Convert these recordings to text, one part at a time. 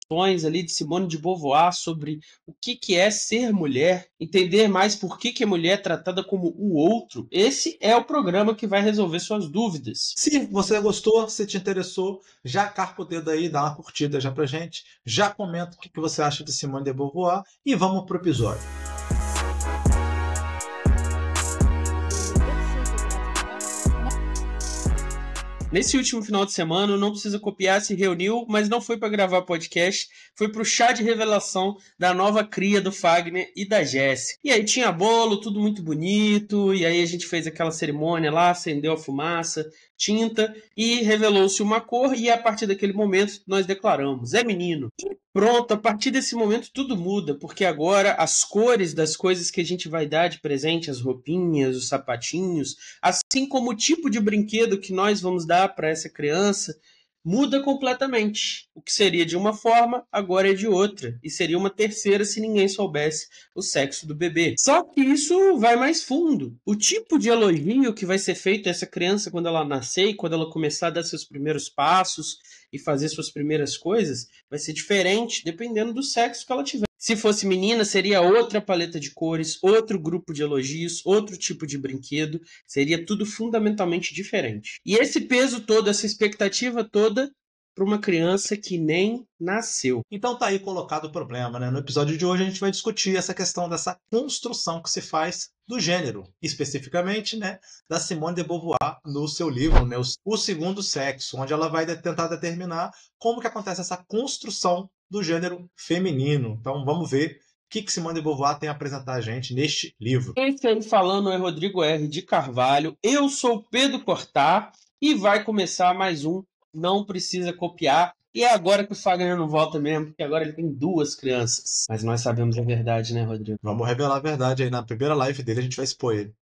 ali de Simone de Beauvoir sobre o que é ser mulher, entender mais por que a mulher é tratada como o outro. Esse é o programa que vai resolver suas dúvidas. Se você gostou, se te interessou, já carca o dedo aí, dá uma curtida já pra gente, já comenta o que você acha de Simone de Beauvoir e vamos pro episódio. Nesse último final de semana, o Não Precisa Copiar se reuniu, mas não foi para gravar podcast, foi pro chá de revelação da nova cria do Fagner e da Jéssica. E aí tinha bolo, tudo muito bonito, e aí a gente fez aquela cerimônia lá, acendeu a fumaça, tinta, e revelou-se uma cor, e a partir daquele momento nós declaramos, é menino. E pronto, a partir desse momento tudo muda, porque agora as cores das coisas que a gente vai dar de presente, as roupinhas, os sapatinhos, assim como o tipo de brinquedo que nós vamos dar para essa criança, muda completamente. O que seria de uma forma, agora é de outra. E seria uma terceira se ninguém soubesse o sexo do bebê. Só que isso vai mais fundo. O tipo de elogio que vai ser feito a essa criança quando ela nascer e quando ela começar a dar seus primeiros passos e fazer suas primeiras coisas, vai ser diferente dependendo do sexo que ela tiver. Se fosse menina, seria outra paleta de cores, outro grupo de elogios, outro tipo de brinquedo. Seria tudo fundamentalmente diferente. E esse peso todo, essa expectativa toda para uma criança que nem nasceu. Então tá aí colocado o problema, né? No episódio de hoje a gente vai discutir essa questão dessa construção que se faz do gênero, especificamente, né, da Simone de Beauvoir no seu livro, né, O Segundo Sexo, onde ela vai tentar determinar como que acontece essa construção do gênero feminino. Então vamos ver o que Simone de Beauvoir tem a apresentar a gente neste livro. Esse aí falando é Rodrigo R. de Carvalho. Eu sou Pedro Cortar e vai começar mais um Não Precisa Copiar. E é agora que o Fagner não volta mesmo, porque agora ele tem 2 crianças. Mas nós sabemos a verdade, né, Rodrigo? Vamos revelar a verdade aí na primeira live dele, a gente vai expor ele.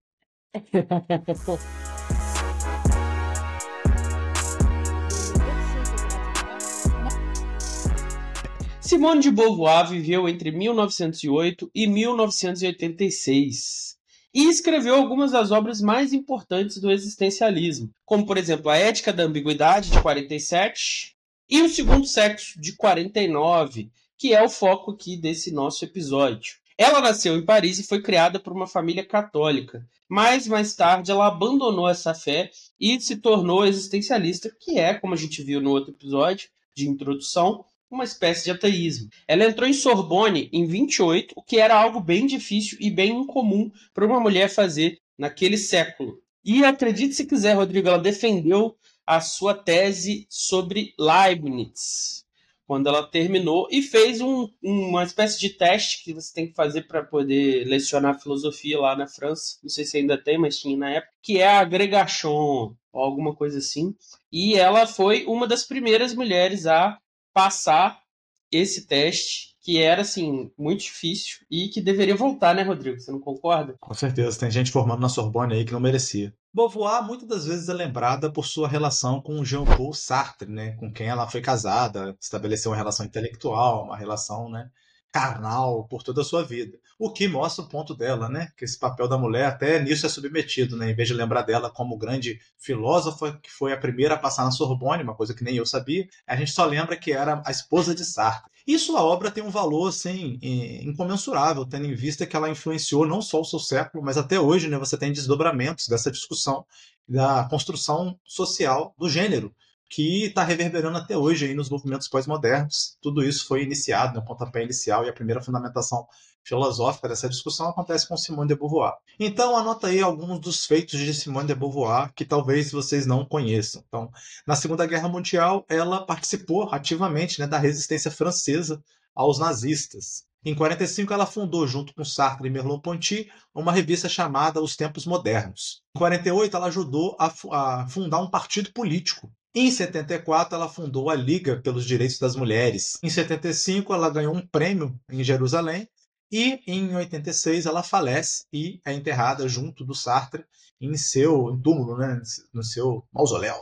Simone de Beauvoir viveu entre 1908 e 1986 e escreveu algumas das obras mais importantes do existencialismo, como, por exemplo, A Ética da Ambiguidade, de 47, e O Segundo Sexo, de 49, que é o foco aqui desse nosso episódio. Ela nasceu em Paris e foi criada por uma família católica, mas mais tarde ela abandonou essa fé e se tornou existencialista, que é, como a gente viu no outro episódio de introdução, uma espécie de ateísmo. Ela entrou em Sorbonne em 28, o que era algo bem difícil e bem incomum para uma mulher fazer naquele século. E acredite se quiser, Rodrigo, ela defendeu a sua tese sobre Leibniz quando ela terminou e fez uma espécie de teste que você tem que fazer para poder lecionar filosofia lá na França. Não sei se ainda tem, mas tinha na época, que é a agregation, ou alguma coisa assim. E ela foi uma das primeiras mulheres a passar esse teste, que era, assim, muito difícil e que deveria voltar, né, Rodrigo? Você não concorda? Com certeza, tem gente formando na Sorbonne aí que não merecia. Beauvoir muitas das vezes é lembrada por sua relação com Jean-Paul Sartre, né, com quem ela foi casada, estabeleceu uma relação intelectual, uma relação, né, carnal por toda a sua vida. O que mostra o ponto dela, né, que esse papel da mulher até nisso é submetido, né, em vez de lembrar dela como grande filósofa que foi a primeira a passar na Sorbonne, uma coisa que nem eu sabia, a gente só lembra que era a esposa de Sartre. E sua obra tem um valor assim incomensurável, tendo em vista que ela influenciou não só o seu século, mas até hoje, né, você tem desdobramentos dessa discussão da construção social do gênero, que está reverberando até hoje aí nos movimentos pós-modernos. Tudo isso foi iniciado no pontapé inicial e a primeira fundamentação filosófica dessa discussão acontece com Simone de Beauvoir. Então, anota aí alguns dos feitos de Simone de Beauvoir que talvez vocês não conheçam. Então, na Segunda Guerra Mundial, ela participou ativamente, né, da resistência francesa aos nazistas. Em 45, ela fundou, junto com Sartre e Merleau-Ponty, uma revista chamada Os Tempos Modernos. Em 48, ela ajudou a fundar um partido político. Em 74, ela fundou a Liga pelos Direitos das Mulheres. Em 75, ela ganhou um prêmio em Jerusalém. E em 86 ela falece e é enterrada junto do Sartre em seu túmulo, né, no seu mausoléu.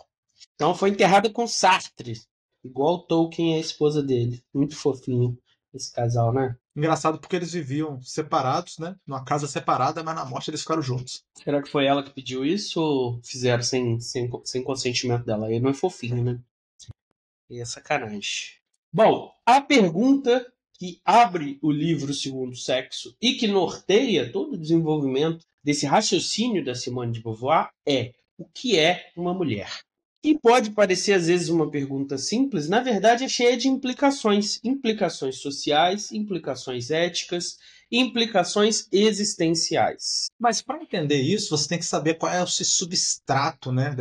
Então foi enterrada com Sartre, igual Tolkien e a esposa dele. Muito fofinho esse casal, né? Engraçado porque eles viviam separados, né, numa casa separada, mas na morte eles ficaram juntos. Será que foi ela que pediu isso ou fizeram sem consentimento dela? Aí não é fofinho, né? E é sacanagem. Bom, a pergunta que abre o livro Segundo Sexo e que norteia todo o desenvolvimento desse raciocínio da Simone de Beauvoir é: o que é uma mulher? E pode parecer às vezes uma pergunta simples, na verdade é cheia de implicações, implicações sociais, implicações éticas, implicações existenciais. Mas para entender isso, você tem que saber qual é o substrato, né,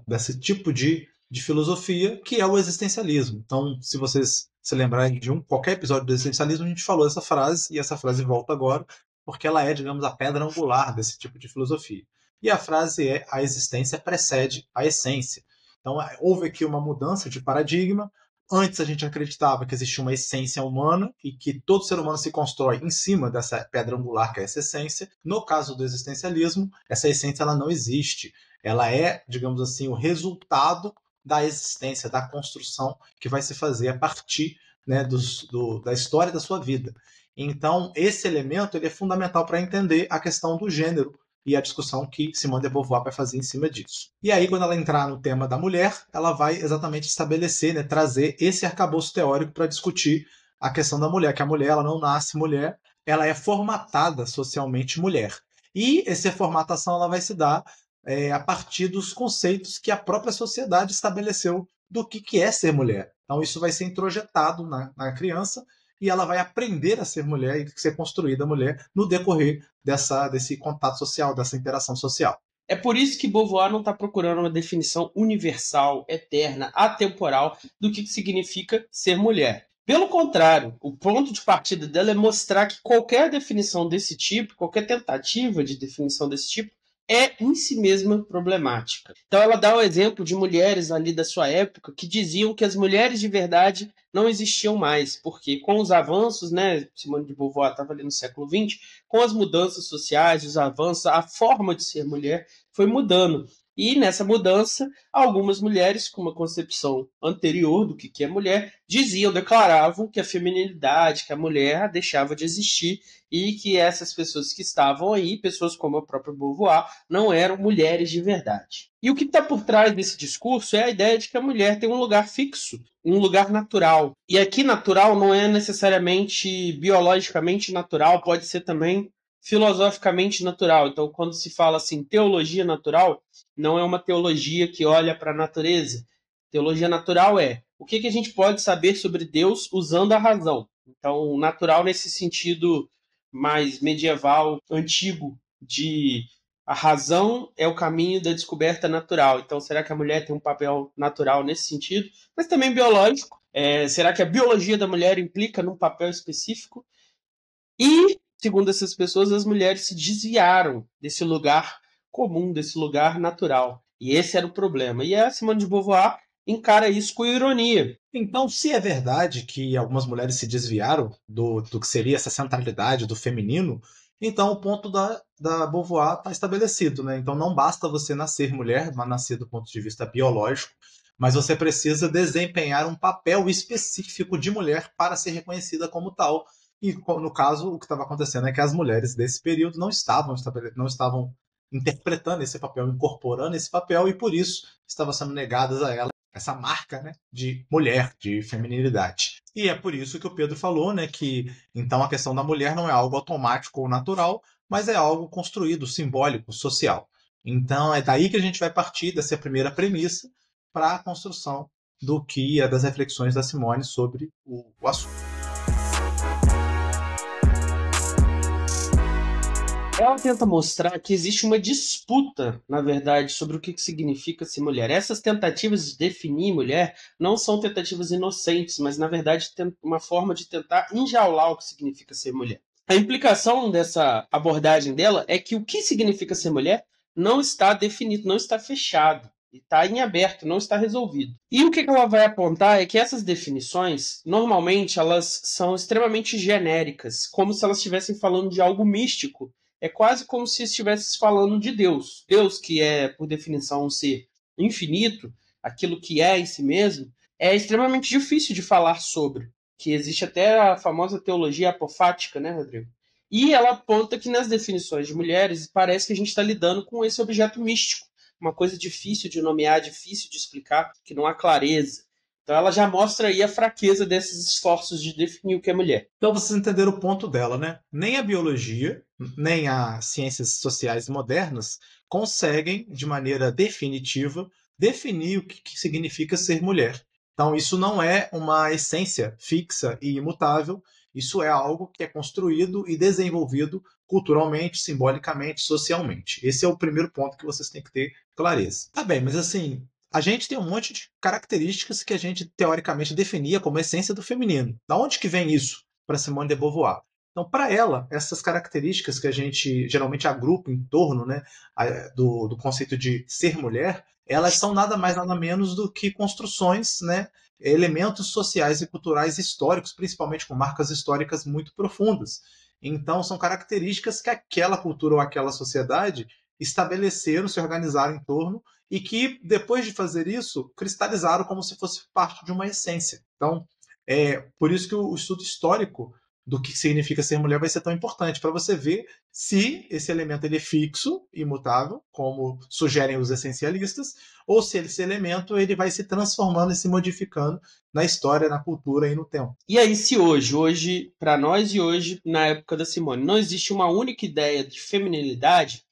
desse tipo de filosofia, que é o existencialismo. Então, se vocês se lembrarem de qualquer episódio do existencialismo, a gente falou essa frase, e essa frase volta agora, porque ela é, digamos, a pedra angular desse tipo de filosofia. E a frase é: a existência precede a essência. Então, houve aqui uma mudança de paradigma. Antes a gente acreditava que existia uma essência humana e que todo ser humano se constrói em cima dessa pedra angular que é essa essência. No caso do existencialismo, essa essência ela não existe. Ela é, digamos assim, o resultado da existência, da construção que vai se fazer a partir, né, da história da sua vida. Então, esse elemento ele é fundamental para entender a questão do gênero e a discussão que Simone de Beauvoir vai fazer em cima disso. E aí, quando ela entrar no tema da mulher, ela vai exatamente estabelecer, né, trazer esse arcabouço teórico para discutir a questão da mulher, que a mulher ela não nasce mulher, ela é formatada socialmente mulher. E essa formatação ela vai se dar a partir dos conceitos que a própria sociedade estabeleceu do que é ser mulher. Então, isso vai ser introjetado na criança e ela vai aprender a ser mulher e ser construída mulher no decorrer desse contato social, dessa interação social. É por isso que Beauvoir não está procurando uma definição universal, eterna, atemporal do que significa ser mulher. Pelo contrário, o ponto de partida dela é mostrar que qualquer definição desse tipo, qualquer tentativa de definição desse tipo, é em si mesma problemática. Então ela dá o exemplo de mulheres ali da sua época que diziam que as mulheres de verdade não existiam mais, porque com os avanços, né, Simone de Beauvoir estava ali no século XX, com as mudanças sociais, os avanços, a forma de ser mulher foi mudando. E nessa mudança, algumas mulheres com uma concepção anterior do que é mulher diziam, declaravam que a feminilidade, que a mulher deixava de existir e que essas pessoas que estavam aí, pessoas como a própria Beauvoir, não eram mulheres de verdade. E o que está por trás desse discurso é a ideia de que a mulher tem um lugar fixo, um lugar natural. E aqui natural não é necessariamente biologicamente natural, pode ser também filosoficamente natural. Então, quando se fala assim, teologia natural, não é uma teologia que olha para a natureza. Teologia natural é o que a gente pode saber sobre Deus usando a razão. Então, natural nesse sentido mais medieval, antigo, de a razão é o caminho da descoberta natural. Então, será que a mulher tem um papel natural nesse sentido? Mas também biológico. Será que a biologia da mulher implica num papel específico? E, segundo essas pessoas, as mulheres se desviaram desse lugar comum, desse lugar natural. E esse era o problema. E a Simone de Beauvoir encara isso com ironia. Então, se é verdade que algumas mulheres se desviaram do que seria essa centralidade do feminino, então o ponto da Beauvoir está estabelecido, né? Então não basta você nascer mulher, mas nascer do ponto de vista biológico, mas você precisa desempenhar um papel específico de mulher para ser reconhecida como tal. E no caso, o que estava acontecendo é que as mulheres desse período não estavam interpretando esse papel, incorporando esse papel, e por isso estavam sendo negadas a elas essa marca, né, de mulher, de feminilidade. E é por isso que o Pedro falou, né, que então a questão da mulher não é algo automático ou natural, mas é algo construído, simbólico, social. Então é daí que a gente vai partir dessa primeira premissa para a construção do que é das reflexões da Simone sobre o assunto. Ela tenta mostrar que existe uma disputa, na verdade, sobre o que significa ser mulher. Essas tentativas de definir mulher não são tentativas inocentes, mas, na verdade, uma forma de tentar enjaular o que significa ser mulher. A implicação dessa abordagem dela é que o que significa ser mulher não está definido, não está fechado. Está em aberto, não está resolvido. E o que ela vai apontar é que essas definições, normalmente, elas são extremamente genéricas, como se elas estivessem falando de algo místico. É quase como se estivesse falando de Deus. Deus, que é, por definição, um ser infinito, aquilo que é em si mesmo, é extremamente difícil de falar sobre. Que existe até a famosa teologia apofática, né, Rodrigo? E ela aponta que nas definições de mulheres parece que a gente está lidando com esse objeto místico, uma coisa difícil de nomear, difícil de explicar, que não há clareza. Então ela já mostra aí a fraqueza desses esforços de definir o que é mulher. Então vocês entenderam o ponto dela, né? Nem a biologia, nem as ciências sociais modernas conseguem, de maneira definitiva, definir o que significa ser mulher. Então isso não é uma essência fixa e imutável, isso é algo que é construído e desenvolvido culturalmente, simbolicamente, socialmente. Esse é o primeiro ponto que vocês têm que ter clareza. Tá bem, mas assim, a gente tem um monte de características que a gente teoricamente definia como essência do feminino. Da onde que vem isso para Simone de Beauvoir? Então, para ela, essas características que a gente geralmente agrupa em torno, né, do conceito de ser mulher, elas são nada mais nada menos do que construções, né, elementos sociais e culturais históricos, principalmente com marcas históricas muito profundas. Então, são características que aquela cultura ou aquela sociedade estabeleceram, se organizaram em torno e que, depois de fazer isso, cristalizaram como se fosse parte de uma essência. Então, é por isso que o estudo histórico do que significa ser mulher vai ser tão importante, para você ver se esse elemento ele é fixo, imutável, como sugerem os essencialistas, ou se esse elemento ele vai se transformando e se modificando na história, na cultura e no tempo. E aí, se hoje, para nós e hoje, na época da Simone, não existe uma única ideia de feminilidade,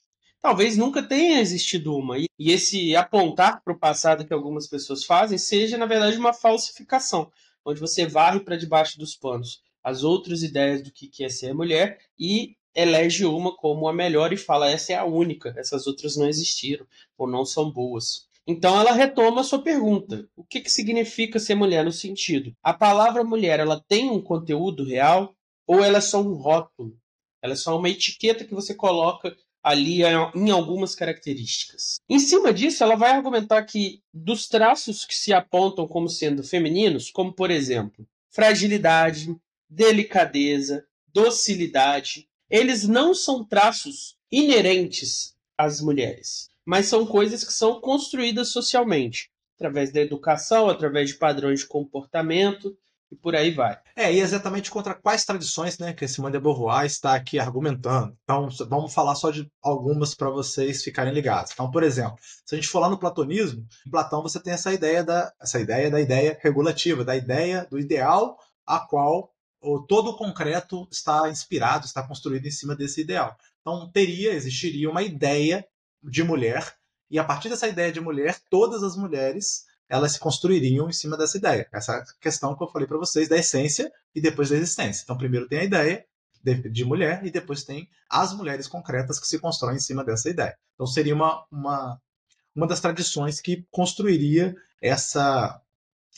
talvez nunca tenha existido uma. E esse apontar para o passado que algumas pessoas fazem seja, na verdade, uma falsificação, onde você varre para debaixo dos panos as outras ideias do que é ser mulher e elege uma como a melhor e fala essa é a única, essas outras não existiram ou não são boas. Então ela retoma a sua pergunta. O que significa ser mulher no sentido? A palavra mulher, ela tem um conteúdo real ou ela é só um rótulo? Ela é só uma etiqueta que você coloca ali em algumas características. Em cima disso, ela vai argumentar que dos traços que se apontam como sendo femininos, como por exemplo, fragilidade, delicadeza, docilidade, eles não são traços inerentes às mulheres, mas são coisas que são construídas socialmente, através da educação, através de padrões de comportamento e por aí vai. E exatamente contra quais tradições, né, que Simone de Beauvoir está aqui argumentando. Então, vamos falar só de algumas para vocês ficarem ligados. Então, por exemplo, se a gente for lá no platonismo, em Platão você tem essa ideia da ideia regulativa, da ideia do ideal a qual todo o concreto está inspirado, está construído em cima desse ideal. Então, existiria uma ideia de mulher, e a partir dessa ideia de mulher, todas as mulheres elas se construiriam em cima dessa ideia. Essa questão que eu falei para vocês da essência e depois da existência. Então, primeiro tem a ideia de mulher e depois tem as mulheres concretas que se constroem em cima dessa ideia. Então, seria uma das tradições que construiria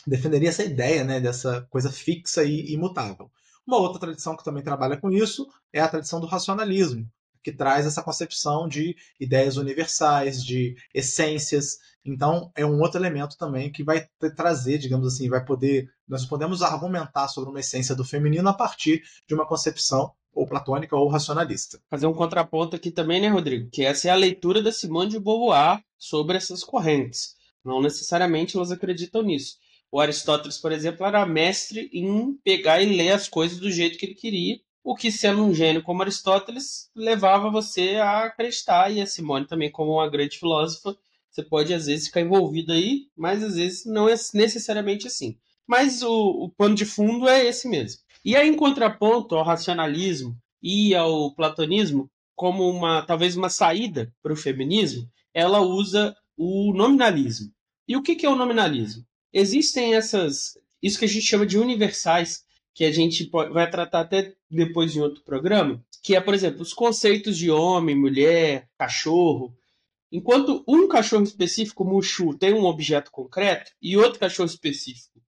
defenderia essa ideia, né, dessa coisa fixa e imutável. Uma outra tradição que também trabalha com isso é a tradição do racionalismo, que traz essa concepção de ideias universais, de essências. Então, é um outro elemento também que vai trazer, digamos assim, nós podemos argumentar sobre uma essência do feminino a partir de uma concepção ou platônica ou racionalista. Fazer um contraponto aqui também, né, Rodrigo? Que essa é a leitura da Simone de Beauvoir sobre essas correntes. Não necessariamente elas acreditam nisso. O Aristóteles, por exemplo, era mestre em pegar e ler as coisas do jeito que ele queria, o que, sendo um gênio como Aristóteles, levava você a acreditar. E a Simone também, como uma grande filósofa, você pode às vezes ficar envolvido aí, mas às vezes não é necessariamente assim. Mas o pano de fundo é esse mesmo. E aí, em contraponto ao racionalismo e ao platonismo, como talvez uma saída para o feminismo, ela usa o nominalismo. E o que é o nominalismo? Existem isso que a gente chama de universais, que a gente vai tratar até depois em outro programa, que é, por exemplo, os conceitos de homem, mulher, cachorro. Enquanto um cachorro específico, o Mushu, tem um objeto concreto, e outro cachorro específico,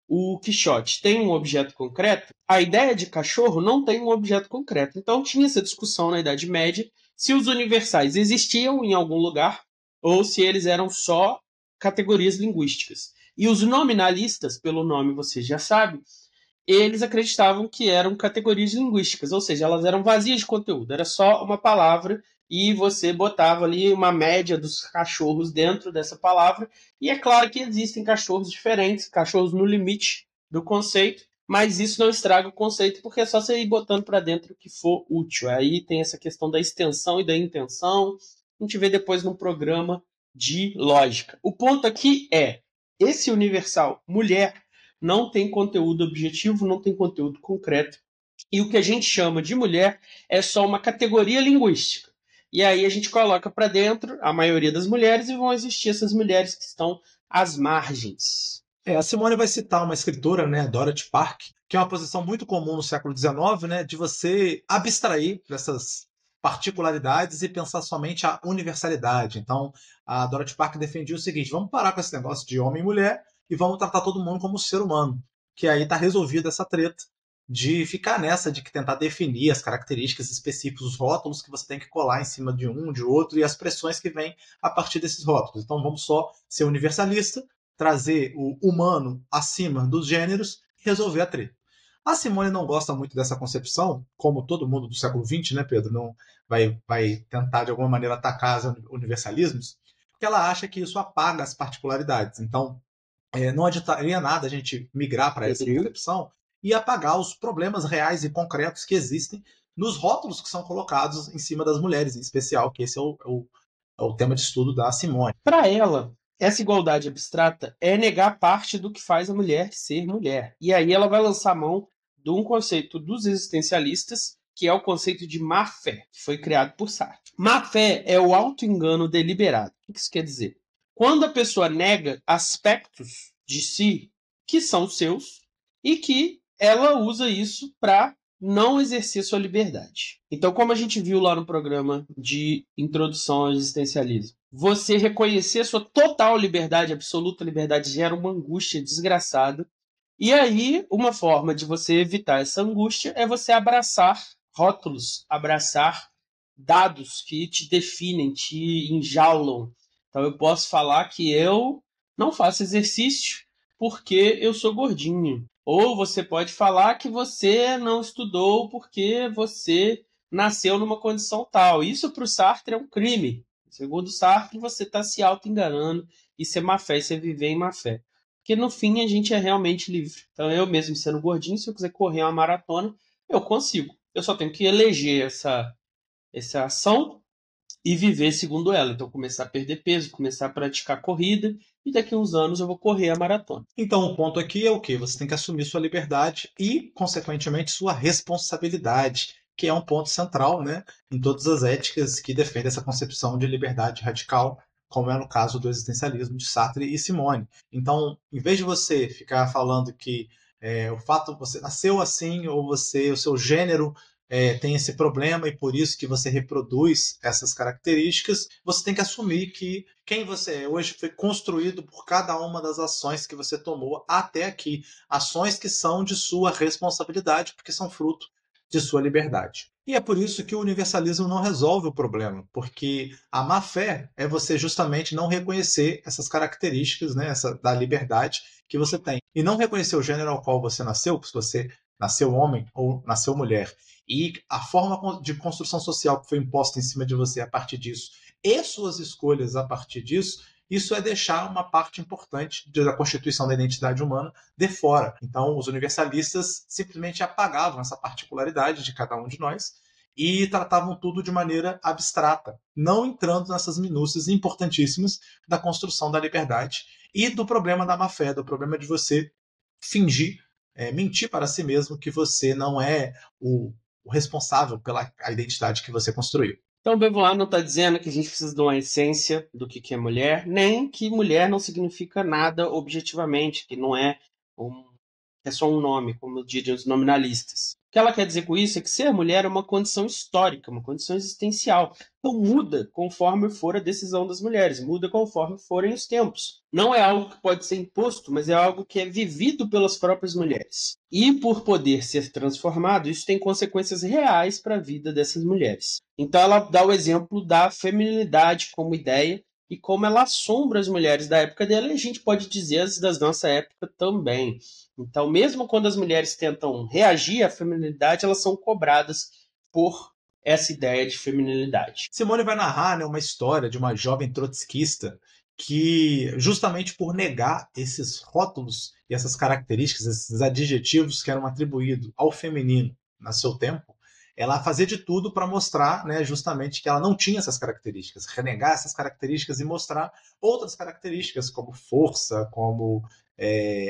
o Quixote, tem um objeto concreto, a ideia de cachorro não tem um objeto concreto. Então tinha essa discussão na Idade Média se os universais existiam em algum lugar ou se eles eram só categorias linguísticas. E os nominalistas, pelo nome você já sabe, eles acreditavam que eram categorias linguísticas, ou seja, elas eram vazias de conteúdo, era só uma palavra e você botava ali uma média dos cachorros dentro dessa palavra. E é claro que existem cachorros diferentes, cachorros no limite do conceito, mas isso não estraga o conceito, porque é só você ir botando para dentro o que for útil. Aí tem essa questão da extensão e da intenção, a gente vê depois num programa de lógica. O ponto aqui é, esse universal mulher não tem conteúdo objetivo, não tem conteúdo concreto. E o que a gente chama de mulher é só uma categoria linguística. E aí a gente coloca para dentro a maioria das mulheres e vão existir essas mulheres que estão às margens. A Simone vai citar uma escritora, né, Dorothy Park, que é uma posição muito comum no século XIX, né, de você abstrair dessas particularidades e pensar somente a universalidade. Então, a Dorothy Park defendia o seguinte: vamos parar com esse negócio de homem e mulher e vamos tratar todo mundo como ser humano, que aí está resolvida essa treta de ficar nessa de que tentar definir as características específicas, os rótulos que você tem que colar em cima de um, de outro e as pressões que vêm a partir desses rótulos. Então, vamos só ser universalista, trazer o humano acima dos gêneros e resolver a treta. A Simone não gosta muito dessa concepção, como todo mundo do século XX, né, Pedro? Não vai tentar, de alguma maneira, atacar os universalismos, porque ela acha que isso apaga as particularidades. Então, não adiantaria nada a gente migrar para essa concepção e apagar os problemas reais e concretos que existem nos rótulos que são colocados em cima das mulheres, em especial, que esse é o tema de estudo da Simone. Para ela, essa igualdade abstrata é negar parte do que faz a mulher ser mulher. E aí ela vai lançar mão de um conceito dos existencialistas, que é o conceito de má-fé, que foi criado por Sartre. Má-fé é o auto-engano deliberado. O que isso quer dizer? Quando a pessoa nega aspectos de si que são seus e que ela usa isso para não exercer sua liberdade. Então, como a gente viu lá no programa de introdução ao existencialismo, você reconhecer sua total liberdade, absoluta liberdade, gera uma angústia desgraçada. E aí, uma forma de você evitar essa angústia é você abraçar rótulos, abraçar dados que te definem, te enjaulam. Então, eu posso falar que eu não faço exercício porque eu sou gordinho. Ou você pode falar que você não estudou porque você nasceu numa condição tal. Isso para o Sartre é um crime. Segundo Sartre, você está se auto-enganando. Isso é má fé, isso é viver em má fé. Porque no fim a gente é realmente livre. Então eu mesmo sendo gordinho, se eu quiser correr uma maratona, eu consigo. Eu só tenho que eleger essa ação e viver segundo ela. Então começar a perder peso, começar a praticar corrida e daqui a uns anos eu vou correr a maratona. Então o ponto aqui é o quê? Você tem que assumir sua liberdade e, consequentemente, sua responsabilidade, que é um ponto central, né, em todas as éticas que defendem essa concepção de liberdade radical, como é no caso do existencialismo de Sartre e Simone. Então, em vez de você ficar falando que o fato de você nasceu assim ou o seu gênero tem esse problema e por isso que você reproduz essas características, você tem que assumir que quem você é hoje foi construído por cada uma das ações que você tomou até aqui. Ações que são de sua responsabilidade, porque são fruto de sua liberdade. E é por isso que o universalismo não resolve o problema, porque a má-fé é você justamente não reconhecer essas características, né, da liberdade que você tem. E não reconhecer o gênero ao qual você nasceu, se você nasceu homem ou nasceu mulher, e a forma de construção social que foi imposta em cima de você a partir disso, e suas escolhas a partir disso, isso é deixar uma parte importante da constituição da identidade humana de fora. Então, os universalistas simplesmente apagavam essa particularidade de cada um de nós e tratavam tudo de maneira abstrata, não entrando nessas minúcias importantíssimas da construção da liberdade e do problema da má-fé, do problema de você fingir, mentir para si mesmo que você não é o responsável pela identidade que você construiu. Então, o Beauvoir não está dizendo que a gente precisa de uma essência do que é mulher, nem que mulher não significa nada objetivamente, que não é é só um nome, como diriam os nominalistas. O que ela quer dizer com isso é que ser mulher é uma condição histórica, uma condição existencial. Então muda conforme for a decisão das mulheres, muda conforme forem os tempos. Não é algo que pode ser imposto, mas é algo que é vivido pelas próprias mulheres. E por poder ser transformado, isso tem consequências reais para a vida dessas mulheres. Então ela dá o exemplo da feminilidade como ideia e como ela assombra as mulheres da época dela, e a gente pode dizer as das nossa época também. Então, mesmo quando as mulheres tentam reagir à feminilidade, elas são cobradas por essa ideia de feminilidade. Simone vai narrar, né, uma história de uma jovem trotskista que, justamente por negar esses rótulos e essas características, esses adjetivos que eram atribuídos ao feminino no seu tempo, ela fazia de tudo para mostrar, né, justamente que ela não tinha essas características, renegar essas características e mostrar outras características, como força, como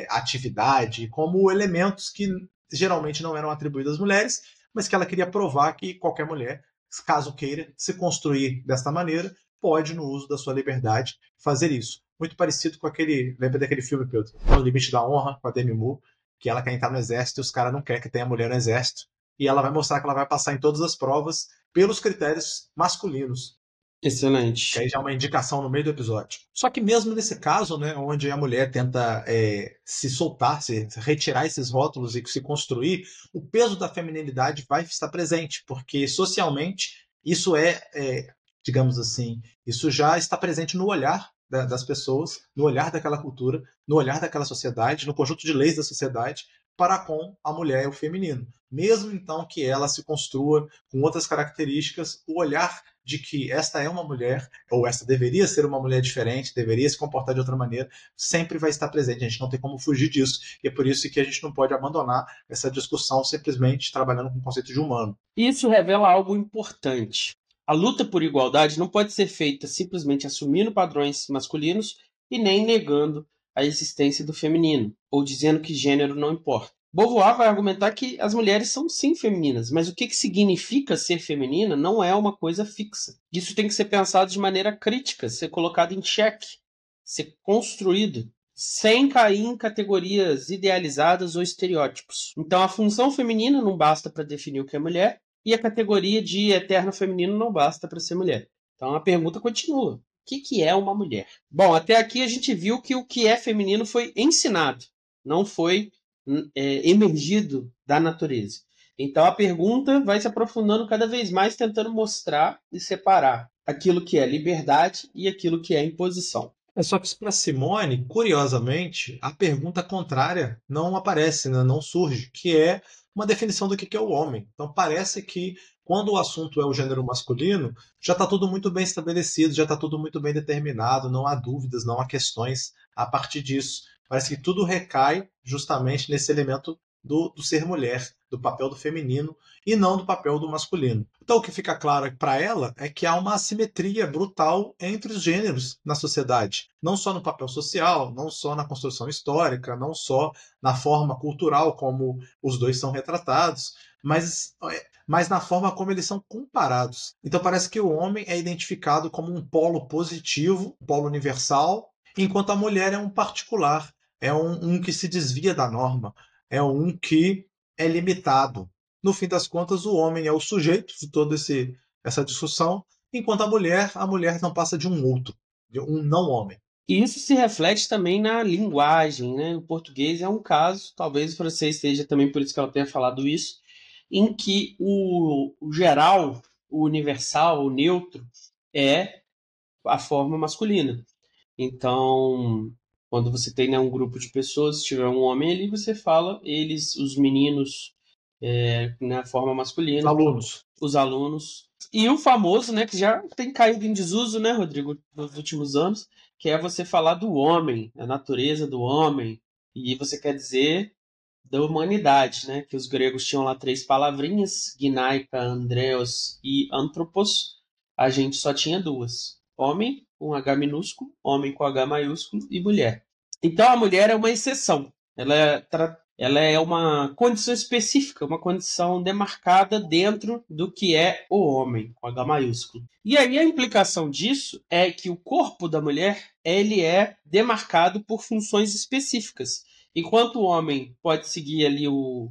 atividade, como elementos que geralmente não eram atribuídos às mulheres, mas que ela queria provar que qualquer mulher, caso queira se construir desta maneira, pode, no uso da sua liberdade, fazer isso. Muito parecido com aquele. Lembra daquele filme, Pedro? No Limite da Honra, com a Demi Moore, que ela quer entrar no exército e os caras não querem que tenha mulher no exército. E ela vai mostrar que ela vai passar em todas as provas pelos critérios masculinos. Que Excelente. aí já é uma indicação no meio do episódio. Só que mesmo nesse caso, né, onde a mulher tenta se soltar, se retirar esses rótulos e se construir, o peso da feminilidade vai estar presente, porque socialmente isso digamos assim, isso já está presente no olhar das pessoas, no olhar daquela cultura, no olhar daquela sociedade, no conjunto de leis da sociedade, para com a mulher e o feminino. Mesmo então que ela se construa com outras características, o olhar de que esta é uma mulher, ou esta deveria ser uma mulher diferente, deveria se comportar de outra maneira, sempre vai estar presente. A gente não tem como fugir disso. E é por isso que a gente não pode abandonar essa discussão simplesmente trabalhando com o conceito de humano. Isso revela algo importante. A luta por igualdade não pode ser feita simplesmente assumindo padrões masculinos e nem negando a existência do feminino, ou dizendo que gênero não importa. Beauvoir vai argumentar que as mulheres são sim femininas, mas o que significa ser feminina não é uma coisa fixa. Isso tem que ser pensado de maneira crítica, ser colocado em xeque, ser construído, sem cair em categorias idealizadas ou estereótipos. Então a função feminina não basta para definir o que é mulher, e a categoria de eterno feminino não basta para ser mulher. Então a pergunta continua. O que é uma mulher? Bom, até aqui a gente viu que o que é feminino foi ensinado, não foi emergido da natureza. Então a pergunta vai se aprofundando cada vez mais, tentando mostrar e separar aquilo que é liberdade e aquilo que é imposição. Só que para Simone, curiosamente, a pergunta contrária não aparece, né? Não surge, que é uma definição do que é o homem. Então parece que quando o assunto é o gênero masculino, já está tudo muito bem estabelecido, já está tudo muito bem determinado, não há dúvidas, não há questões a partir disso. Parece que tudo recai justamente nesse elemento do ser mulher, do papel do feminino e não do papel do masculino. Então o que fica claro para ela é que há uma assimetria brutal entre os gêneros na sociedade, não só no papel social, não só na construção histórica, não só na forma cultural como os dois são retratados, mas na forma como eles são comparados. Então parece que o homem é identificado como um polo positivo, um polo universal, enquanto a mulher é um particular, é um que se desvia da norma, é um que é limitado. No fim das contas, o homem é o sujeito de toda essa discussão, enquanto a mulher não passa de um outro, de um não-homem. E isso se reflete também na linguagem, né? O português é um caso, talvez o francês esteja também por isso que ela tenha falado isso, em que o geral, o universal, o neutro, é a forma masculina. Então, quando você tem, né, um grupo de pessoas, se tiver um homem ali, você fala eles, os meninos, na forma Os masculina, alunos. os alunos. E o famoso, né, que já tem caído em desuso, né, Rodrigo, nos últimos anos, que é você falar do homem, a natureza do homem. E você quer dizer da humanidade, né? Que os gregos tinham lá três palavrinhas, gnaica, andreos e anthropos. A gente só tinha duas: homem com H minúsculo, homem com H maiúsculo e mulher. Então a mulher é uma exceção. Ela é uma condição específica, uma condição demarcada dentro do que é o homem, com H maiúsculo. E aí a implicação disso é que o corpo da mulher ele é demarcado por funções específicas. Enquanto o homem pode seguir ali o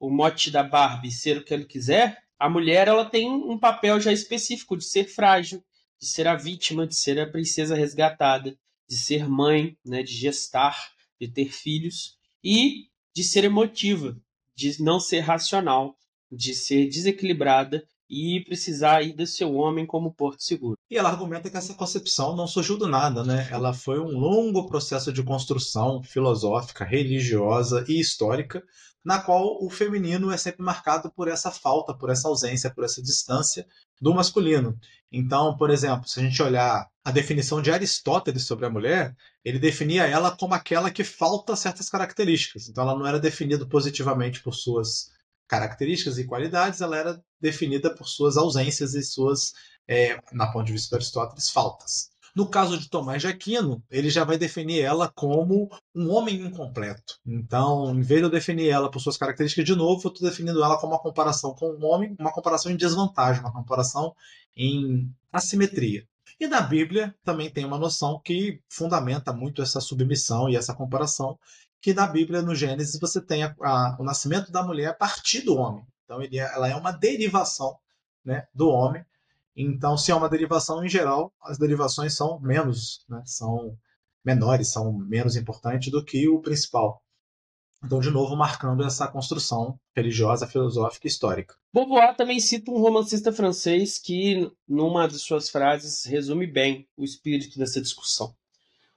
mote da Barbie, ser o que ele quiser, a mulher ela tem um papel já específico de ser frágil, de ser a vítima, de ser a princesa resgatada, de ser mãe, né, de gestar, de ter filhos e de ser emotiva, de não ser racional, de ser desequilibrada e precisar aí do seu homem como porto seguro. E ela argumenta que essa concepção não surgiu do nada, né? Ela foi um longo processo de construção filosófica, religiosa e histórica, na qual o feminino é sempre marcado por essa falta, por essa ausência, por essa distância do masculino. Então, por exemplo, se a gente olhar a definição de Aristóteles sobre a mulher, ele definia ela como aquela que falta certas características. Então, ela não era definida positivamente por suas características e qualidades, ela era definida por suas ausências e suas, na ponto de vista de Aristóteles, faltas. No caso de Tomás de Aquino, ele já vai definir ela como um homem incompleto. Então, em vez de eu definir ela por suas características de novo, eu estou definindo ela como uma comparação com um homem, uma comparação em desvantagem, uma comparação em assimetria. E na Bíblia também tem uma noção que fundamenta muito essa submissão e essa comparação, que na Bíblia, no Gênesis, você tem o nascimento da mulher a partir do homem. Então, ela é uma derivação, né, do homem. Então, se é uma derivação, em geral, as derivações são menos, né, são menores, são menos importantes do que o principal. Então, de novo, marcando essa construção religiosa, filosófica e histórica. Beauvoir também cita um romancista francês que, numa de suas frases, resume bem o espírito dessa discussão.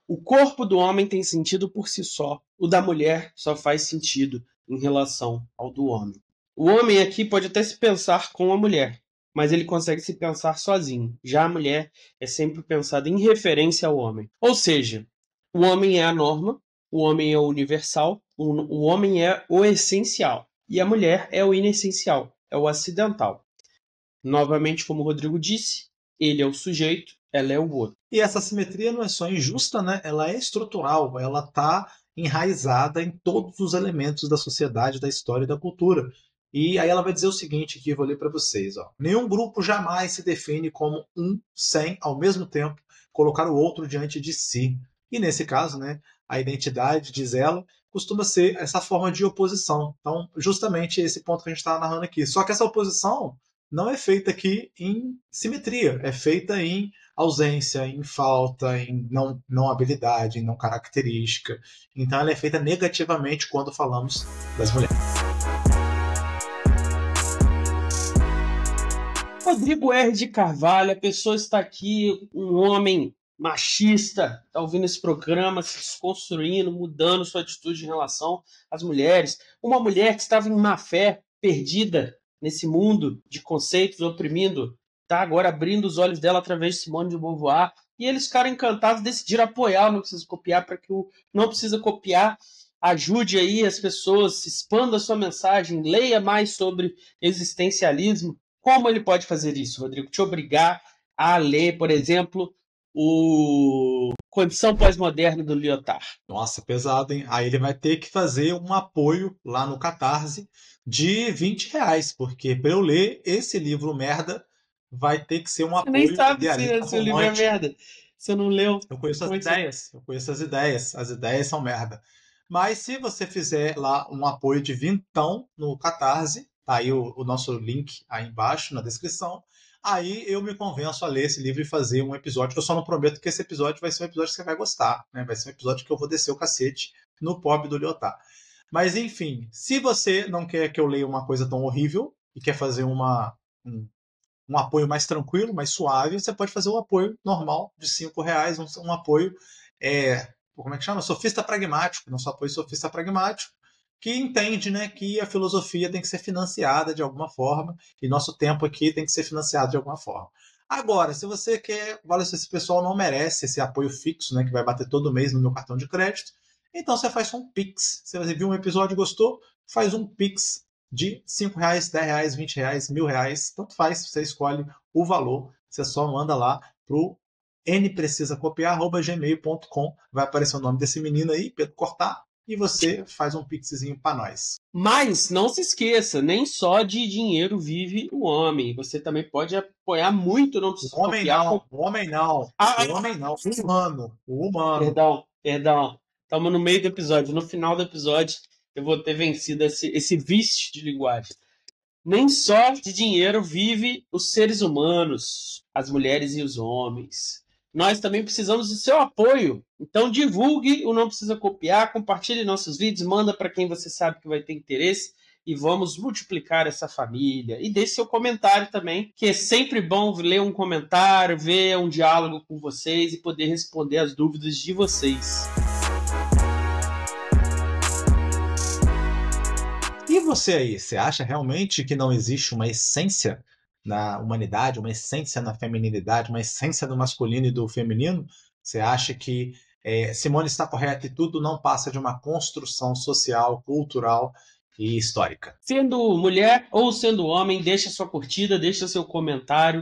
O corpo do homem tem sentido por si só, o da mulher só faz sentido em relação ao do homem. O homem aqui pode até se pensar com a mulher, mas ele consegue se pensar sozinho. Já a mulher é sempre pensada em referência ao homem. Ou seja, o homem é a norma, o homem é o universal, o homem é o essencial. E a mulher é o inessencial, é o acidental. Novamente, como o Rodrigo disse, ele é o sujeito, ela é o outro. E essa simetria não é só injusta, né? Ela é estrutural, ela está enraizada em todos os elementos da sociedade, da história e da cultura. E aí ela vai dizer o seguinte, que eu vou ler para vocês. Ó. Nenhum grupo jamais se define como um sem, ao mesmo tempo, colocar o outro diante de si. E nesse caso, né, a identidade, diz ela, costuma ser essa forma de oposição. Então, justamente esse ponto que a gente está narrando aqui. Só que essa oposição não é feita aqui em simetria, é feita em ausência, em falta, em não habilidade, em não característica. Então ela é feita negativamente quando falamos das mulheres. Rodrigo R. de Carvalho, a pessoa está aqui, um homem machista, está ouvindo esse programa, se desconstruindo, mudando sua atitude em relação às mulheres. Uma mulher que estava em má fé, perdida nesse mundo de conceitos, oprimindo, está agora abrindo os olhos dela através de Simone de Beauvoir. E eles ficaram encantados, decidiram apoiar o Não Precisa Copiar, para que o Não Precisa Copiar ajude aí as pessoas, expanda a sua mensagem, leia mais sobre existencialismo. Como ele pode fazer isso, Rodrigo? Te obrigar a ler, por exemplo, o Condição Pós-Moderna do Lyotard. Nossa, pesado, hein? Aí ele vai ter que fazer um apoio lá no Catarse de R$ 20, porque para eu ler esse livro merda, vai ter que ser um Você nem apoio sabe idealista se o livro é romântico. merda. Você não leu. Eu conheço as Como é que você... ideias, eu conheço as ideias são merda. Mas se você fizer lá um apoio de vintão no Catarse, tá aí o nosso link aí embaixo na descrição, aí eu me convenço a ler esse livro e fazer um episódio. Eu só não prometo que esse episódio vai ser um episódio que você vai gostar, né? Vai ser um episódio que eu vou descer o cacete no pop do Lyotard. Mas enfim, se você não quer que eu leia uma coisa tão horrível e quer fazer um apoio mais tranquilo, mais suave, você pode fazer um apoio normal de R$ 5, um apoio, como é que chama? Sofista pragmático, nosso apoio sofista pragmático, que entende, né, que a filosofia tem que ser financiada de alguma forma, e nosso tempo aqui tem que ser financiado de alguma forma. Agora, se você quer, olha, se esse pessoal não merece esse apoio fixo, né, que vai bater todo mês no meu cartão de crédito, então você faz um Pix. Se você viu um episódio e gostou, faz um Pix de R$ 5, R$ 10, R$ 20, R$ 1.000, tanto faz, você escolhe o valor, você só manda lá pro nprecisacopiar@gmail.com, vai aparecer o nome desse menino aí, Pedro Cortar, e você faz um pixzinho para nós. Mas não se esqueça, nem só de dinheiro vive o homem. Você também pode apoiar muito, Não Precisa Copiar. O homem não, o humano. Perdão. Estamos no meio do episódio. No final do episódio, eu vou ter vencido esse vício de linguagem. Nem só de dinheiro vive os seres humanos, as mulheres e os homens. Nós também precisamos do seu apoio. Então divulgue o Não Precisa Copiar, compartilhe nossos vídeos, manda para quem você sabe que vai ter interesse e vamos multiplicar essa família. E deixe seu comentário também, que é sempre bom ler um comentário, ver um diálogo com vocês e poder responder as dúvidas de vocês. E você aí, você acha realmente que não existe uma essência na humanidade, uma essência na feminilidade, uma essência do masculino e do feminino? Você acha que Simone está correta e tudo não passa de uma construção social, cultural e histórica. Sendo mulher ou sendo homem, deixa sua curtida, deixa seu comentário.